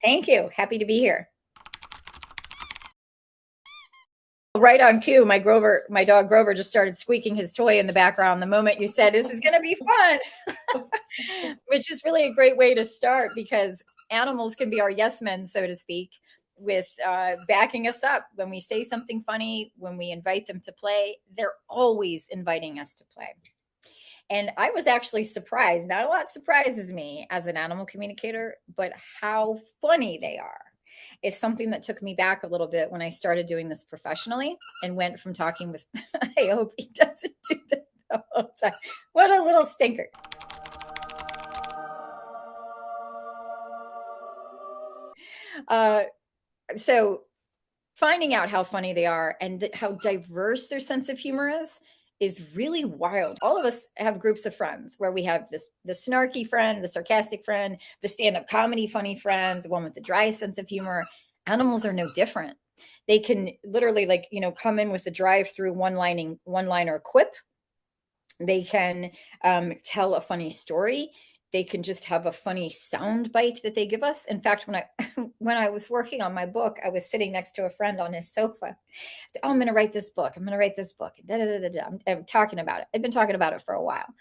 Thank you. Happy to be here. Right on cue, my dog Grover just started squeaking his toy in the background the moment you said this is going to be fun, which is really a great way to start because animals can be our yes men, so to speak, with backing us up when we say something funny, when we invite them to play. They're always inviting us to play. And I was actually surprised. Not a lot surprises me as an animal communicator, but how funny they are is something that took me back a little bit when I started doing this professionally and went from talking with, I hope he doesn't do that the whole time. What a little stinker. Uh, so finding out how funny they are and how diverse their sense of humor is really wild. All of us have groups of friends where we have the snarky friend, the sarcastic friend, the stand-up comedy funny friend, the one with the dry sense of humor. Animals are no different. They can literally come in with a drive-through one-liner quip. They can tell a funny story. They can just have a funny sound bite that they give us. In fact, when I was working on my book, I was sitting next to a friend on his sofa. Oh, I'm going to write this book. I'm going to write this book. Da, da, da, da. I'm talking about it. I've been talking about it for a while.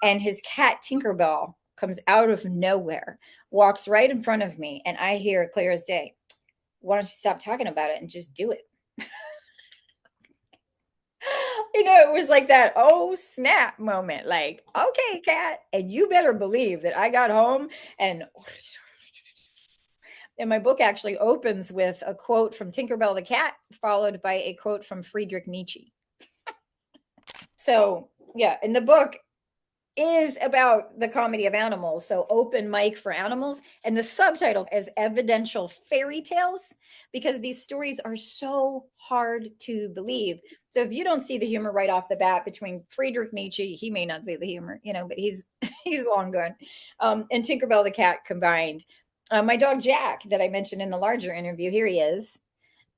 And his cat Tinkerbell comes out of nowhere, walks right in front of me, and I hear it clear as day. Why don't you stop talking about it and just do it? It was like that oh snap moment, like, okay, cat, and you better believe that I got home and my book actually opens with a quote from Tinkerbell the cat, followed by a quote from Friedrich Nietzsche. So yeah, and the book is about the comedy of animals. So open mic for animals. And the subtitle is Evidential Fairy TaIls, because these stories are so hard to believe. So if you don't see the humor right off the bat between Friedrich Nietzsche, he may not see the humor, but he's he's long gone, and Tinkerbell the cat combined. My dog Jack, that I mentioned in the larger interview, here he is.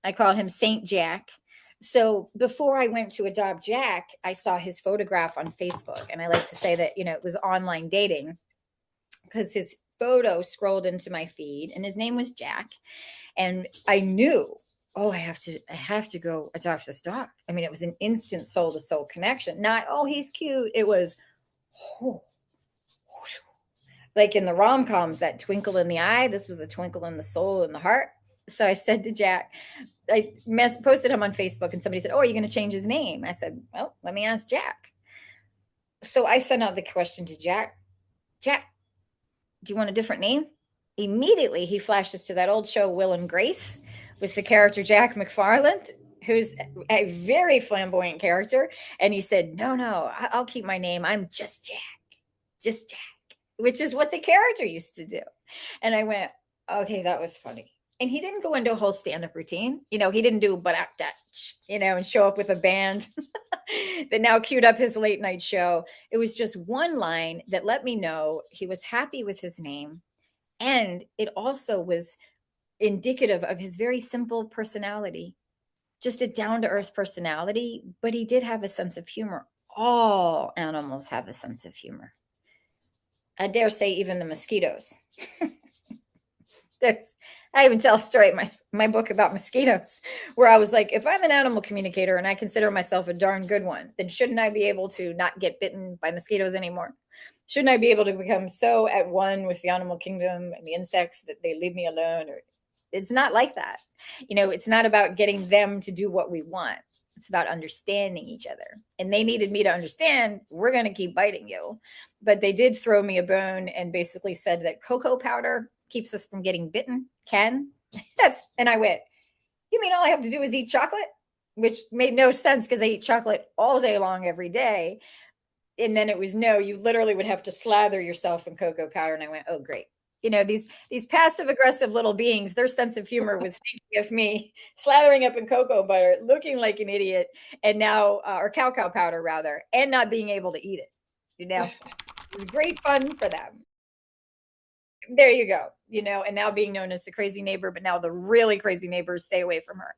I call him Saint Jack. So before I went to adopt Jack, I saw his photograph on Facebook. And I like to say that, it was online dating because his photo scrolled into my feed and his name was Jack. And I knew, oh, I have to go adopt this dog. I mean, it was an instant soul to soul connection. Not, oh, he's cute. It was, oh, like in the rom coms, that twinkle in the eye. This was a twinkle in the soul and the heart. So I said to Jack, I posted him on Facebook and somebody said, oh, are you going to change his name? I said, well, let me ask Jack. So I sent out the question to Jack. Jack, do you want a different name? Immediately he flashes to that old show, Will and Grace, with the character Jack McFarland, who's a very flamboyant character. And he said, no, I'll keep my name. I'm just Jack, which is what the character used to do. And I went, okay, that was funny. And he didn't go into a whole stand-up routine. He didn't do but Dutch, and show up with a band that now queued up his late night show. It was just one line that let me know he was happy with his name. And it also was indicative of his very simple personality, just a down-to-earth personality, but he did have a sense of humor. All animals have a sense of humor. I dare say even the mosquitoes. I even tell a story in my book about mosquitoes, where I was like, if I'm an animal communicator and I consider myself a darn good one, then shouldn't I be able to not get bitten by mosquitoes anymore? Shouldn't I be able to become so at one with the animal kingdom and the insects that they leave me alone? Or it's not like that. It's not about getting them to do what we want. It's about understanding each other. And they needed me to understand, we're going to keep biting you. But they did throw me a bone and basically said that cocoa powder keeps us from getting bitten. And I went, you mean all I have to do is eat chocolate? Which made no sense because I eat chocolate all day long every day. And then it was, no, you literally would have to slather yourself in cocoa powder. And I went, oh, great. These passive aggressive little beings, their sense of humor was thinking of me slathering up in cocoa butter, looking like an idiot, and now, or cacao powder rather, and not being able to eat it. It was great fun for them. There you go. And now being known as the crazy neighbor, but now the really crazy neighbors stay away from her.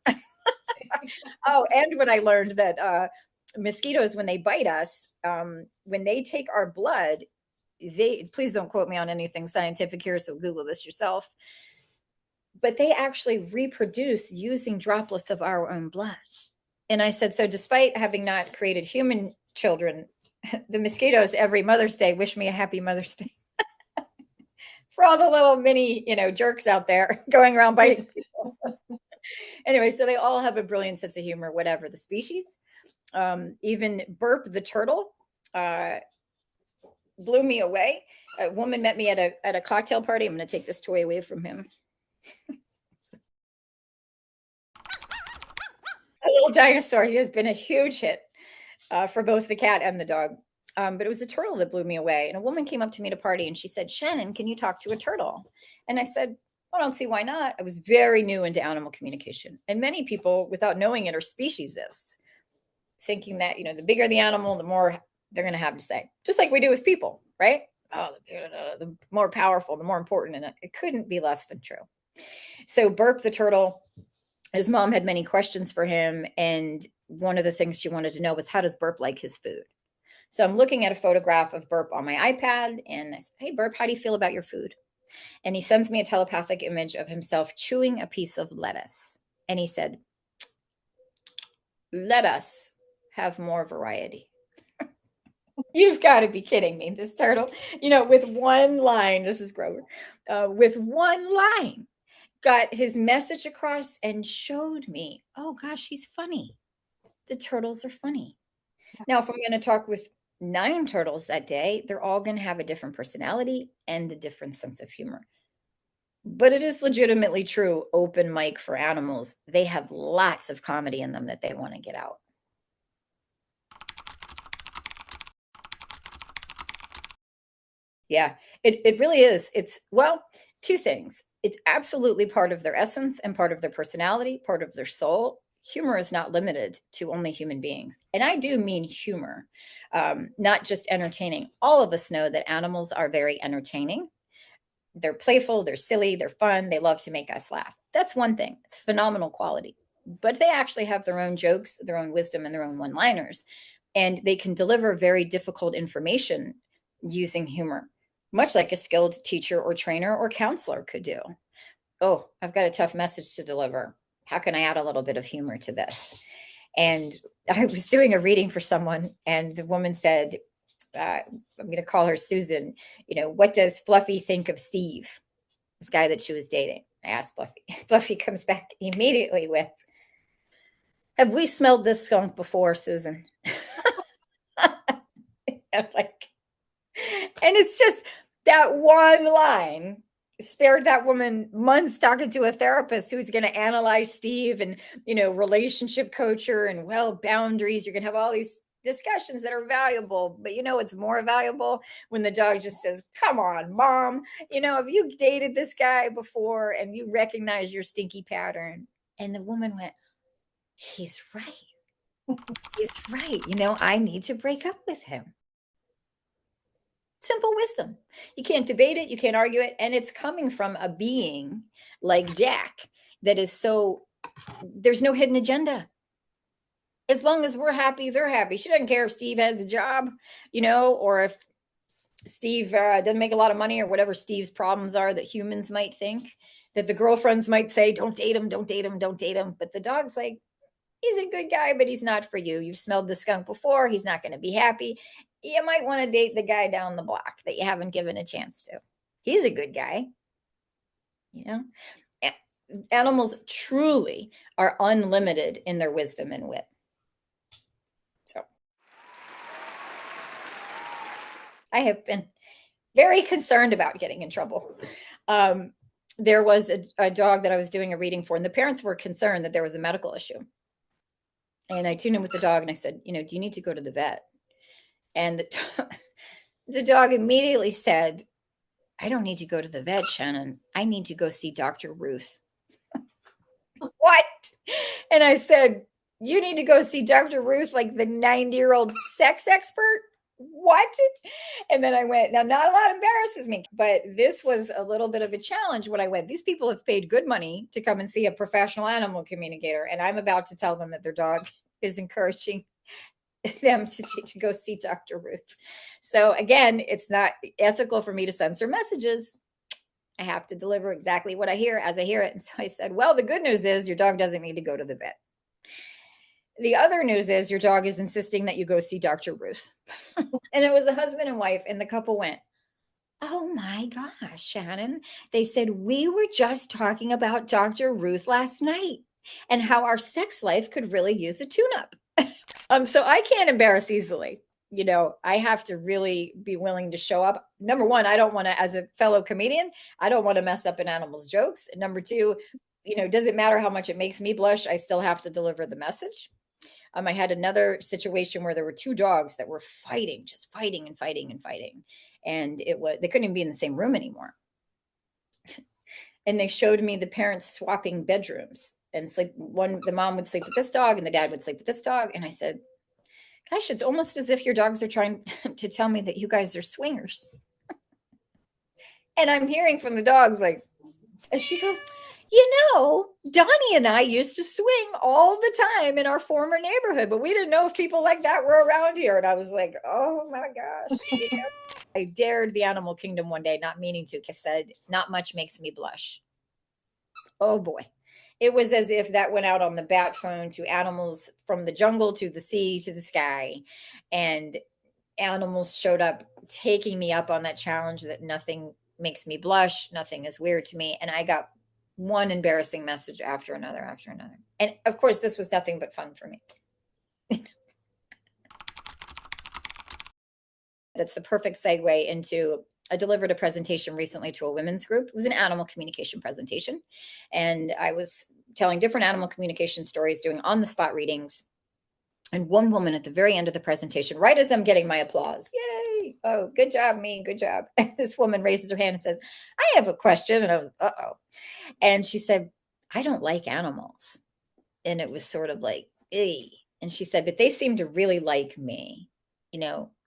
Oh, and when I learned that mosquitoes, when they bite us, when they take our blood, please don't quote me on anything scientific here, so Google this yourself. but they actually reproduce using droplets of our own blood. And I said, so despite having not created human children, the mosquitoes every Mother's Day wish me a happy Mother's Day. For all the little mini, jerks out there going around biting people. Anyway, so they all have a brilliant sense of humor, whatever the species. Even Burp the turtle blew me away. A woman met me at a cocktail party. I'm going to take this toy away from him. A little dinosaur. He has been a huge hit for both the cat and the dog. But it was a turtle that blew me away. And a woman came up to me at a party and she said, Shannon, can you talk to a turtle? And I said, I don't see why not. I was very new into animal communication. And many people, without knowing it, are speciesists, thinking that, the bigger the animal, the more they're going to have to say. Just like we do with people, right? Oh, the more powerful, the more important. And it couldn't be less than true. So Burp the turtle, his mom had many questions for him. And one of the things she wanted to know was, how does Burp like his food? So I'm looking at a photograph of Burp on my iPad and I said, hey, Burp, how do you feel about your food? And he sends me a telepathic image of himself chewing a piece of lettuce. And he said, let us have more variety. You've got to be kidding me. This turtle, with one line, this is Grover, with one line, got his message across and showed me, oh gosh, he's funny. The turtles are funny. Now, if I'm going to talk with 9 turtles that day, they're all going to have a different personality and a different sense of humor. But it is legitimately true, open mic for animals. They have lots of comedy in them that they want to get out. Yeah, it really is. It's, well, 2 things. It's absolutely part of their essence and part of their personality, part of their soul. Humor is not limited to only human beings. And I do mean humor, not just entertaining. All of us know that animals are very entertaining. They're playful, they're silly, they're fun, they love to make us laugh. That's one thing. It's phenomenal quality. But they actually have their own jokes, their own wisdom, and their own one-liners. And they can deliver very difficult information using humor, much like a skilled teacher or trainer or counselor could do. Oh, I've got a tough message to deliver. How can I add a little bit of humor to this? And I was doing a reading for someone, and the woman said, I'm going to call her Susan, what does Fluffy think of Steve, this guy that she was dating? I asked Fluffy. Fluffy comes back immediately with, have we smelled this skunk before, Susan? And it's just that one line spared that woman months talking to a therapist who's going to analyze Steve and, relationship coach her and, boundaries. You're going to have all these discussions that are valuable, but it's more valuable when the dog just says, come on, mom, have you dated this guy before and you recognize your stinky pattern? And the woman went, he's right. He's right. I need to break up with him. Simple wisdom. You can't debate it. You can't argue it. And it's coming from a being like Jack that is so, there's no hidden agenda. As long as we're happy, they're happy. She doesn't care if Steve has a job, or if Steve doesn't make a lot of money or whatever Steve's problems are that humans might think, that the girlfriends might say, don't date him, don't date him, don't date him. But the dog's like, he's a good guy, but he's not for you. You've smelled the skunk before. He's not going to be happy. You might want to date the guy down the block that you haven't given a chance to. He's a good guy. Animals truly are unlimited in their wisdom and wit. So I have been very concerned about getting in trouble. There was a dog that I was doing a reading for, and the parents were concerned that there was a medical issue. And I tuned in with the dog and I said, do you need to go to the vet? And the dog immediately said, I don't need to go to the vet, Shannon. I need to go see Dr. Ruth. What? And I said, you need to go see Dr. Ruth, like the 90-year-old sex expert? What? And then I went, now not a lot embarrasses me, but this was a little bit of a challenge when I went. These people have paid good money to come and see a professional animal communicator, and I'm about to tell them that their dog is encouraging them to go see Dr. Ruth. So again, it's not ethical for me to censor messages. I have to deliver exactly what I hear as I hear it. And so I said, well, the good news is your dog doesn't need to go to the vet. The other news is your dog is insisting that you go see Dr. Ruth. And it was a husband and wife, and the couple went, oh my gosh, Shannon. They said, we were just talking about Dr. Ruth last night and how our sex life could really use a tune up. So I can't embarrass easily. I have to really be willing to show up. Number one, I don't want to, as a fellow comedian, I don't want to mess up an animal's jokes. And number two, does it matter how much it makes me blush? I still have to deliver the message. I had another situation where there were two dogs that were fighting, just fighting and fighting and fighting. And they couldn't even be in the same room anymore. And they showed me the parents swapping bedrooms and sleep. The mom would sleep with this dog and the dad would sleep with this dog. And I said, gosh, it's almost as if your dogs are trying to tell me that you guys are swingers. And I'm hearing from the dogs and she goes, Donnie and I used to swing all the time in our former neighborhood, but we didn't know if people like that were around here. And I was like, oh my gosh. I dared the animal kingdom one day, not meaning to, because I said, not much makes me blush. Oh boy. It was as if that went out on the bat phone to animals from the jungle to the sea to the sky. And animals showed up taking me up on that challenge that nothing makes me blush. Nothing is weird to me. And I got one embarrassing message after another. And of course, this was nothing but fun for me. That's the perfect segue into, I delivered a presentation recently to a women's group. It was an animal communication presentation. And I was telling different animal communication stories, doing on-the-spot readings. And one woman at the very end of the presentation, right as I'm getting my applause, yay, oh, good job, me, good job. This woman raises her hand and says, I have a question. And I was, uh-oh. And she said, I don't like animals. And it was sort of like, eh. And she said, but they seem to really like me.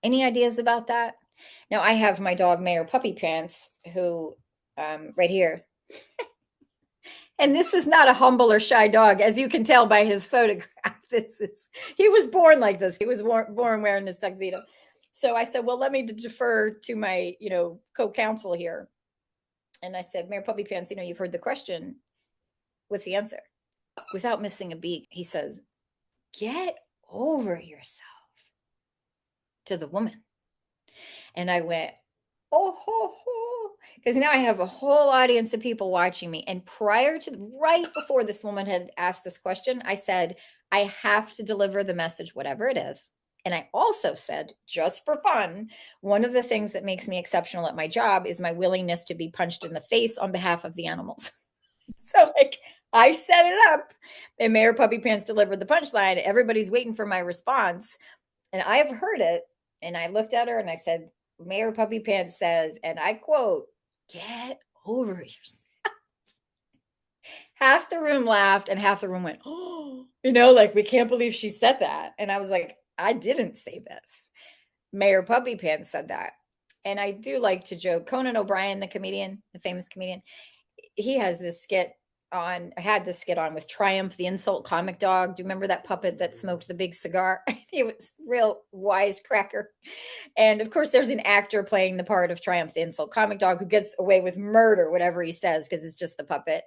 Any ideas about that? Now I have my dog, Mayor Puppy Pants, who, right here. And this is not a humble or shy dog, as you can tell by his photograph. He was born like this. He was born wearing this tuxedo. So I said, well, let me defer to my, co-counsel here. And I said, Mayor Puppy Pants, you've heard the question. What's the answer? Without missing a beat, he says, get over yourself, to the woman. And I went, oh, ho, ho. Because now I have a whole audience of people watching me. And right before this woman had asked this question, I said, I have to deliver the message, whatever it is. And I also said, just for fun, one of the things that makes me exceptional at my job is my willingness to be punched in the face on behalf of the animals. So I set it up, and Mayor Puppy Pants delivered the punchline. Everybody's waiting for my response. And I've heard it. And I looked at her and I said, Mayor Puppy Pants says, and I quote, get over yourself. Half the room laughed and half the room went, oh, we can't believe she said that. And I was like, I didn't say this. Mayor Puppy Pants said that. And I do like to joke. Conan O'Brien, the comedian, the famous comedian, he has this skit on, I had this skit on with Triumph, the insult comic dog. Do you remember that puppet that smoked the big cigar? He was real wisecracker. And of course, there's an actor playing the part of Triumph, the insult comic dog, who gets away with murder, whatever he says, because it's just the puppet.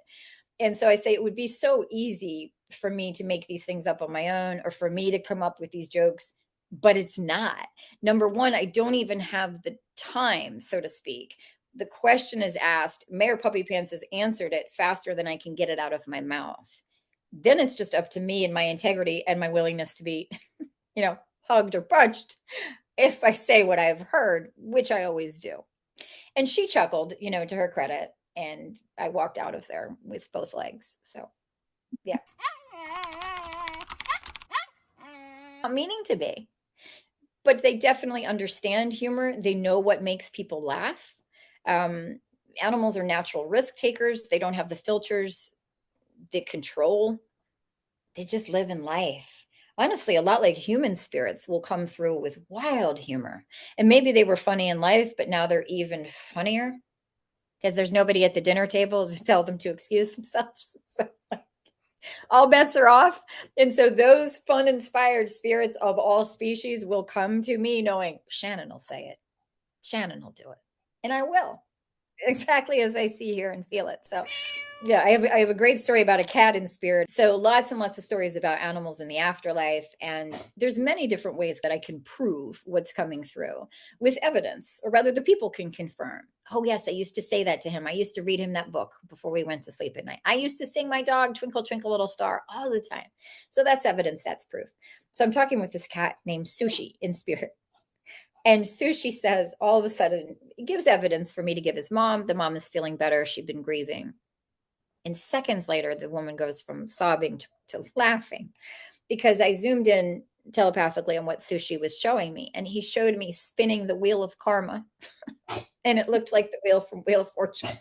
And so I say it would be so easy for me to make these things up on my own, or for me to come up with these jokes, but it's not. Number one, I don't even have the time, so to speak. The question is asked, Mayor Puppy Pants has answered it faster than I can get it out of my mouth. Then it's just up to me and my integrity and my willingness to be, hugged or punched if I say what I've heard, which I always do. And she chuckled, to her credit. And I walked out of there with both legs. So, yeah. Not meaning to be. But they definitely understand humor. They know what makes people laugh. Animals are natural risk takers. They don't have the filters, the control. They just live in life. Honestly, a lot like human spirits will come through with wild humor. And maybe they were funny in life, but now they're even funnier because there's nobody at the dinner table to tell them to excuse themselves. So all bets are off. And so those fun-inspired spirits of all species will come to me knowing Shannon will say it. Shannon will do it. And I will. exactly as I see, hear, and feel it. So yeah, I have a great story about a cat in spirit. So lots and lots of stories about animals in the afterlife, and there's many different ways that I can prove what's coming through with evidence, or rather the people can confirm. Oh yes, I used to say that to him. I used to read him that book before we went to sleep at night. I used to sing my dog Twinkle Twinkle Little Star all the time. So that's evidence, that's proof. So I'm talking with this cat named Sushi in spirit. And Sushi says all of a sudden, it gives evidence for me to give his mom. The mom is feeling better. She'd been grieving. And seconds later, the woman goes from sobbing to laughing because I zoomed in telepathically on what Sushi was showing me. And he showed me spinning the wheel of karma. And it looked like the wheel from Wheel of Fortune.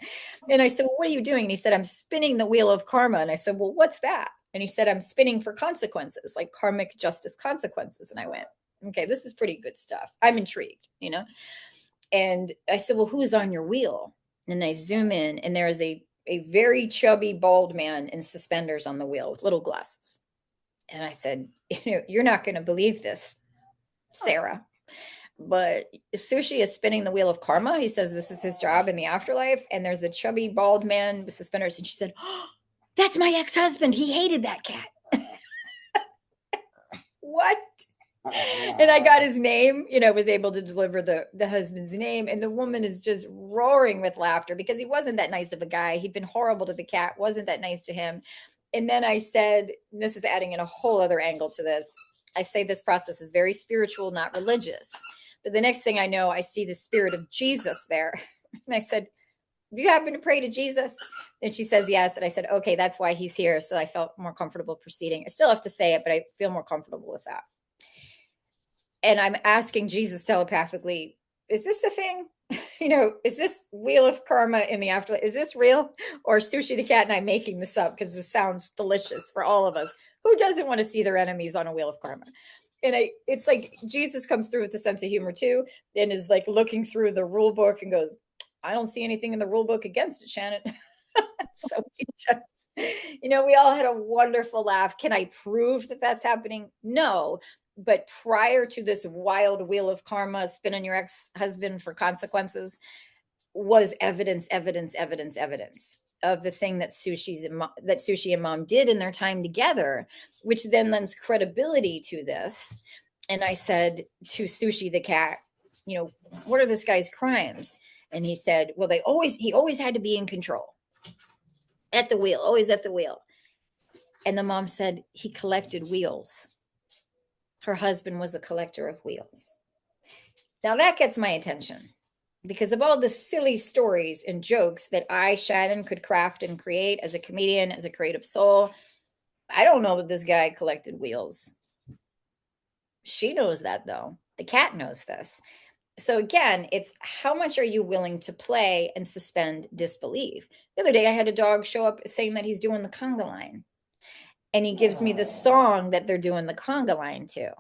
And I said, well, what are you doing? And he said, I'm spinning the wheel of karma. And I said, well, what's that? And he said, I'm spinning for consequences, like karmic justice consequences. And I went, okay, this is pretty good stuff. I'm intrigued, you know? And I said, well, who's on your wheel? And I zoom in, and there is a very chubby, bald man in suspenders on the wheel with little glasses. And I said, you're not going to believe this, Sarah, but Sushi is spinning the wheel of karma. He says this is his job in the afterlife. And there's a chubby, bald man with suspenders. And she said, oh, that's my ex-husband. He hated that cat. What? And I got his name, was able to deliver the husband's name. And the woman is just roaring with laughter because he wasn't that nice of a guy. He'd been horrible to the cat, wasn't that nice to him. And then I said, this is adding in a whole other angle to this. I say this process is very spiritual, not religious. But the next thing I know, I see the spirit of Jesus there. And I said, do you happen to pray to Jesus? And she says, yes. And I said, okay, that's why he's here. So I felt more comfortable proceeding. I still have to say it, but I feel more comfortable with that. And I'm asking Jesus telepathically, is this a thing? Is this wheel of karma in the afterlife? Is this real? Or Sushi the cat and I making this up because this sounds delicious for all of us. Who doesn't want to see their enemies on a wheel of karma? And it's like Jesus comes through with a sense of humor too, and is like looking through the rule book and goes, I don't see anything in the rule book against it, Shannon. So we all had a wonderful laugh. Can I prove that that's happening? No. But prior to this wild wheel of karma, spinning your ex-husband for consequences, was evidence of the thing that Sushi and Mom did in their time together, which then lends credibility to this. And I said to Sushi the cat, what are this guy's crimes? And he said, well, he always had to be in control. At the wheel, always at the wheel. And the mom said he collected wheels. Her husband was a collector of wheels. Now that gets my attention because of all the silly stories and jokes that I, Shannon, could craft and create as a comedian, as a creative soul. I don't know that this guy collected wheels. She knows that though. The cat knows this. So again, it's how much are you willing to play and suspend disbelief? The other day I had a dog show up saying that he's doing the conga line. And he gives me the song that they're doing the conga line to.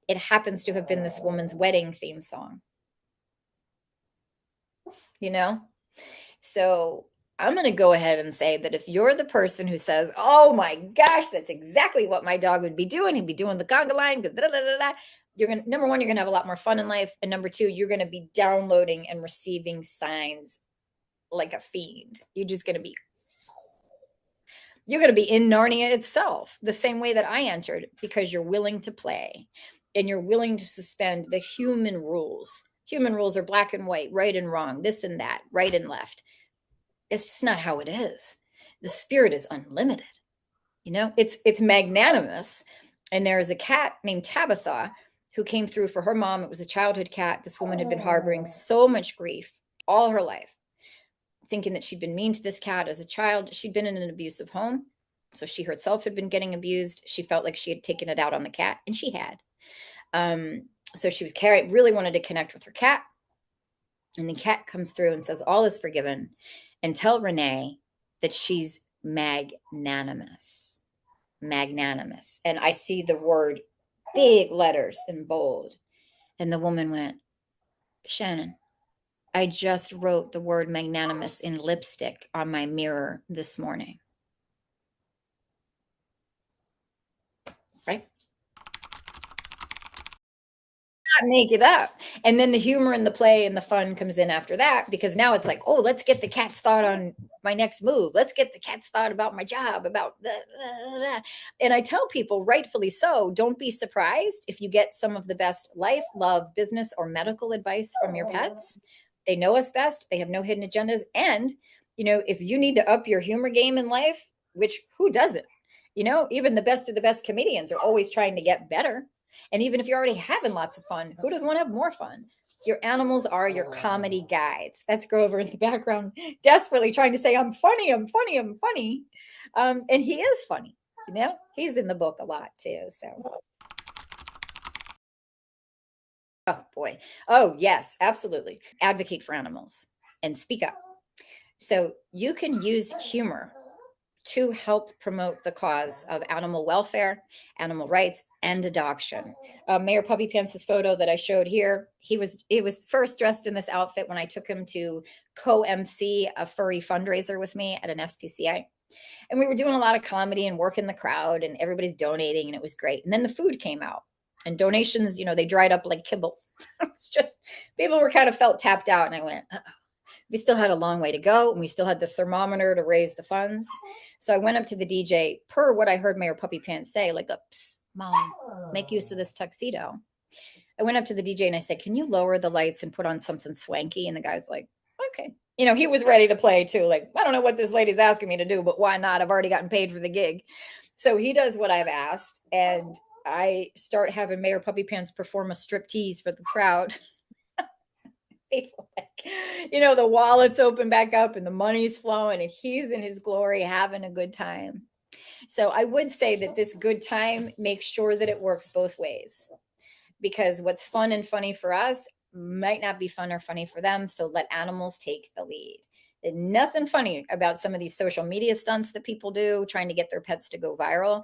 It happens to have been this woman's wedding theme song. So I'm going to go ahead and say that if you're the person who says, oh my gosh, that's exactly what my dog would be doing. He'd be doing the conga line. Number one, you're going to have a lot more fun in life. And number two, you're going to be downloading and receiving signs like a fiend. You're going to be in Narnia itself, the same way that I entered, because you're willing to play and you're willing to suspend the human rules. Human rules are black and white, right and wrong, this and that, right and left. It's just not how it is. The spirit is unlimited. It's magnanimous. And there is a cat named Tabitha who came through for her mom. It was a childhood cat. This woman had been harboring so much grief all her life, thinking that she'd been mean to this cat as a child. She'd been in an abusive home. So she herself had been getting abused. She felt like she had taken it out on the cat, and she had. So she was really wanted to connect with her cat. And the cat comes through and says, all is forgiven. And tell Renee that she's magnanimous. Magnanimous. And I see the word big letters in bold. And the woman went, Shannon, I just wrote the word magnanimous in lipstick on my mirror this morning. Right? not make it up. And then the humor and the play and the fun comes in after that, because now it's like, oh, let's get the cat's thought on my next move. Let's get the cat's thought about my job, about the. And I tell people, rightfully so, don't be surprised if you get some of the best life, love, business, or medical advice from your pets. They know us best. They have no hidden agendas. And, if you need to up your humor game in life, which who doesn't? Even the best of the best comedians are always trying to get better. And even if you're already having lots of fun, who doesn't want to have more fun? Your animals are your comedy guides. That's Grover in the background, desperately trying to say, I'm funny, I'm funny, I'm funny. And he is funny. He's in the book a lot too. So, oh boy. Oh, yes, absolutely. Advocate for animals and speak up. So you can use humor to help promote the cause of animal welfare, animal rights, and adoption. Mayor Puppy Pants' photo that I showed here, he was first dressed in this outfit when I took him to co-MC a furry fundraiser with me at an SPCA. And we were doing a lot of comedy and working the crowd, and everybody's donating, and it was great. And then the food came out, and donations, they dried up like kibble. It's just, people were kind of felt tapped out, and I went, uh-oh. We still had a long way to go, and we still had the thermometer to raise the funds. So I went up to the DJ, per what I heard Mayor Puppy Pants say, like, Mom, make use of this tuxedo. I went up to the DJ and I said, can you lower the lights and put on something swanky? And the guy's like, okay. He was ready to play too. Like, I don't know what this lady's asking me to do, but why not? I've already gotten paid for the gig. So he does what I've asked, and I start having Mayor Puppy Pants perform a striptease for the crowd. The wallets open back up and the money's flowing, and he's in his glory having a good time. So I would say that this good time makes sure that it works both ways, because what's fun and funny for us might not be fun or funny for them. So let animals take the lead. There's nothing funny about some of these social media stunts that people do trying to get their pets to go viral.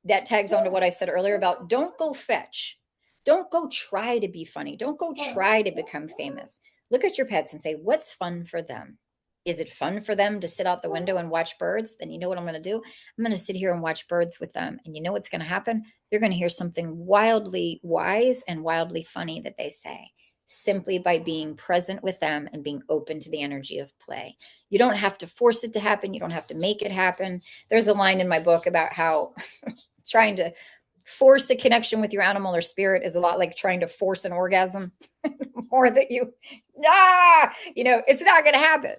That tags on to what I said earlier about don't go fetch. Don't go try to be funny. Don't go try to become famous. Look at your pets and say, what's fun for them? Is it fun for them to sit out the window and watch birds? Then you know what I'm going to do? I'm going to sit here and watch birds with them. And you know what's going to happen? You're going to hear something wildly wise and wildly funny that they say, simply by being present with them and being open to the energy of play. You don't have to force it to happen. You don't have to make it happen. There's a line in my book about how trying to force a connection with your animal or spirit is a lot like trying to force an orgasm. More that it's not going to happen.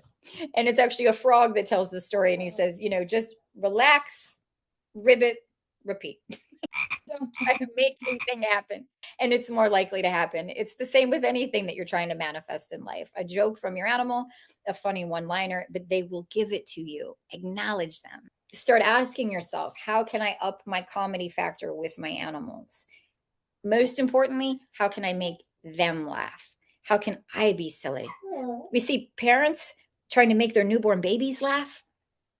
And it's actually a frog that tells the story. And he says, just relax, ribbit, repeat. Don't try to make anything happen. And it's more likely to happen. It's the same with anything that you're trying to manifest in life. A joke from your animal, a funny one-liner, but they will give it to you. Acknowledge them. Start asking yourself, how can I up my comedy factor with my animals? Most importantly, how can I make them laugh? How can I be silly? We see parents trying to make their newborn babies laugh,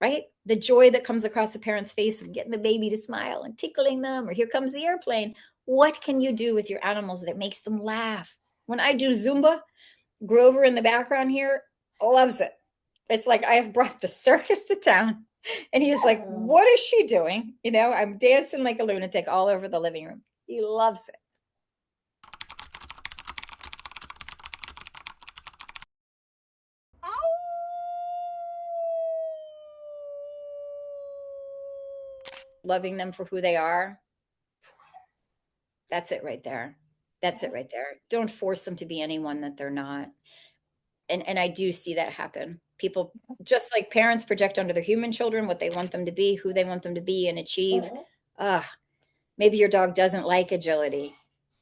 right? The joy that comes across a parent's face of getting the baby to smile and tickling them, or here comes the airplane. What can you do with your animals that makes them laugh? When I do Zumba, Grover in the background here loves it. It's like I have brought the circus to town, and he is like, what is she doing? I'm dancing like a lunatic all over the living room. He loves it. Loving them for who they are. That's it right there. That's it right there. Don't force them to be anyone that they're not. And I do see that happen. People, just like parents project onto their human children what they want them to be, who they want them to be and achieve. Maybe your dog doesn't like agility.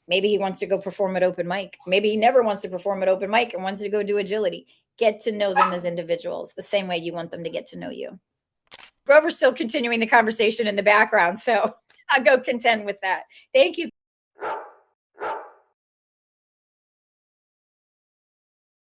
Maybe he wants to go perform at open mic. Maybe he never wants to perform at open mic and wants to go do agility. Get to know them as individuals the same way you want them to get to know you. Grover's still continuing the conversation in the background, so I'll go contend with that. Thank you.